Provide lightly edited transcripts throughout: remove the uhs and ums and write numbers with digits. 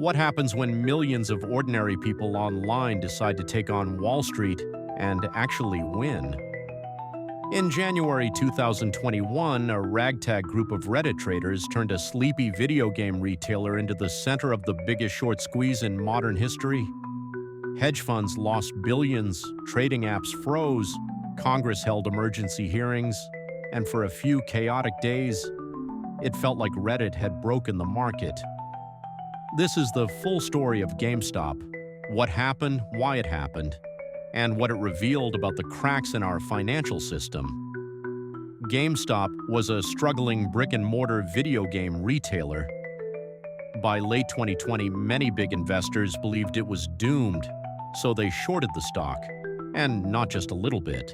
What happens when millions of ordinary people online decide to take on Wall Street and actually win? In January 2021, a ragtag group of Reddit traders turned a sleepy video game retailer into the center of the biggest short squeeze in modern history. Hedge funds lost billions, trading apps froze, Congress held emergency hearings, and for a few chaotic days, it felt like Reddit had broken the market. This is the full story of GameStop, what happened, why it happened, and what it revealed about the cracks in our financial system. GameStop was a struggling brick-and-mortar video game retailer. By late 2020, many big investors believed it was doomed, so they shorted the stock, and not just a little bit.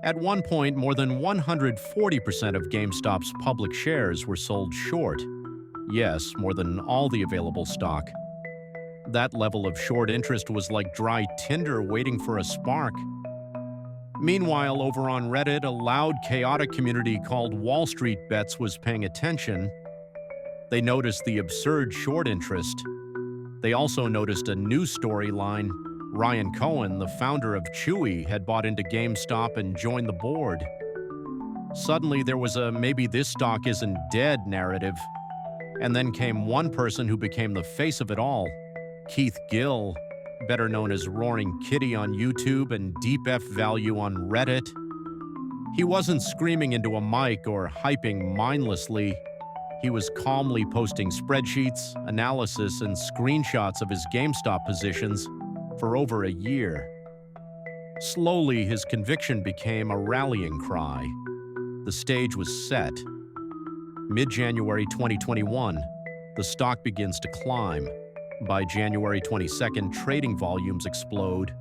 At one point, more than 140% of GameStop's public shares were sold short. Yes, more than all the available stock. That level of short interest was like dry tinder waiting for a spark. Meanwhile, over on Reddit, a loud, chaotic community called WallStreetBets was paying attention. They noticed the absurd short interest. They also noticed a new storyline. Ryan Cohen, the founder of Chewy, had bought into GameStop and joined the board. Suddenly, there was a "maybe this stock isn't dead" narrative. And then came one person who became the face of it all, Keith Gill, better known as Roaring Kitty on YouTube and Deep F Value on Reddit. He wasn't screaming into a mic or hyping mindlessly. He was calmly posting spreadsheets, analysis, and screenshots of his GameStop positions for over a year. Slowly, his conviction became a rallying cry. The stage was set. Mid-January 2021, the stock begins to climb. By January 22nd, trading volumes explode.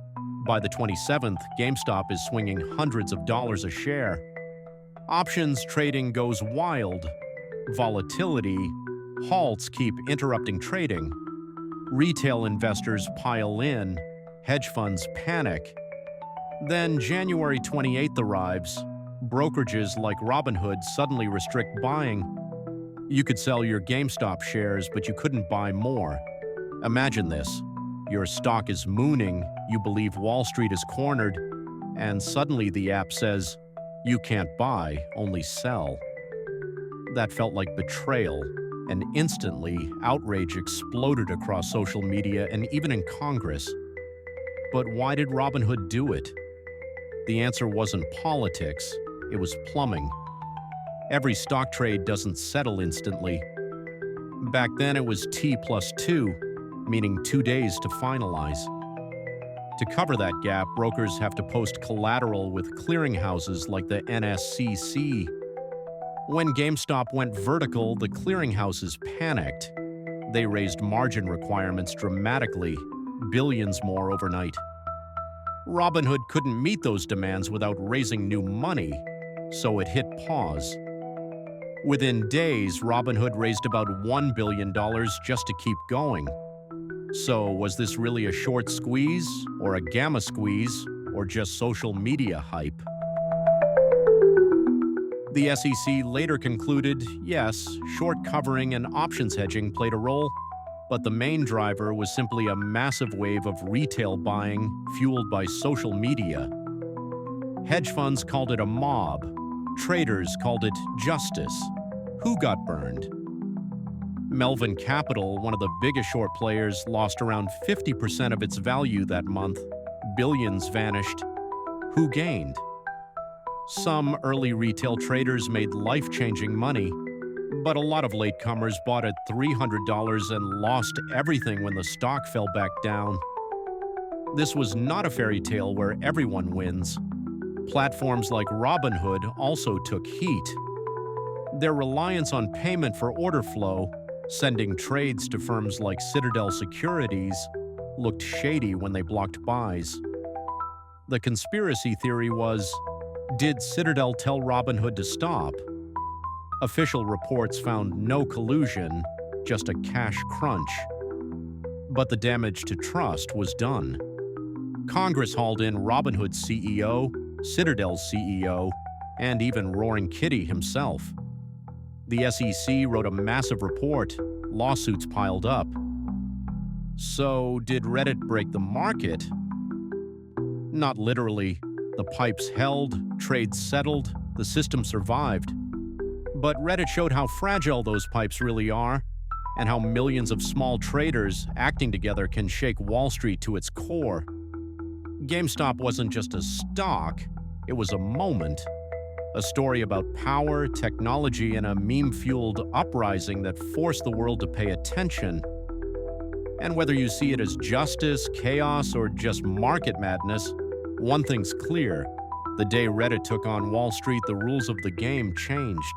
By the 27th, GameStop is swinging hundreds of dollars a share. Options trading goes wild. Volatility, halts keep interrupting trading. Retail investors pile in. Hedge funds panic. Then January 28th arrives. Brokerages like Robinhood suddenly restrict buying. You could sell your GameStop shares, but you couldn't buy more. Imagine this. Your stock is mooning, you believe Wall Street is cornered, and suddenly the app says, "You can't buy, only sell." That felt like betrayal, and instantly, outrage exploded across social media and even in Congress. But why did Robinhood do it? The answer wasn't politics, it was plumbing. Every stock trade doesn't settle instantly. Back then it was T plus 2, meaning 2 days to finalize. To cover that gap, brokers have to post collateral with clearinghouses like the NSCC. When GameStop went vertical, the clearinghouses panicked. They raised margin requirements dramatically, billions more overnight. Robinhood couldn't meet those demands without raising new money, so it hit pause. Within days, Robinhood raised about $1 billion just to keep going. So, was this really a short squeeze, or a gamma squeeze, or just social media hype? The SEC later concluded, yes, short covering and options hedging played a role, but the main driver was simply a massive wave of retail buying fueled by social media. Hedge funds called it a mob. Traders called it justice. Who got burned? Melvin Capital, one of the biggest short players, lost around 50% of its value that month. Billions vanished. Who gained? Some early retail traders made life-changing money, but a lot of latecomers bought at $300 and lost everything when the stock fell back down. This was not a fairy tale where everyone wins. Platforms like Robinhood also took heat. Their reliance on payment for order flow, sending trades to firms like Citadel Securities, looked shady when they blocked buys. The conspiracy theory was, did Citadel tell Robinhood to stop? Official reports found no collusion, just a cash crunch. But the damage to trust was done. Congress hauled in Robinhood's CEO, Citadel's CEO, and even Roaring Kitty himself. The SEC wrote a massive report, lawsuits piled up. So, did Reddit break the market? Not literally. The pipes held, trades settled, the system survived. But Reddit showed how fragile those pipes really are, and how millions of small traders acting together can shake Wall Street to its core. GameStop wasn't just a stock, it was a moment. A story about power, technology, and a meme-fueled uprising that forced the world to pay attention. And whether you see it as justice, chaos, or just market madness, one thing's clear. The day Reddit took on Wall Street, the rules of the game changed.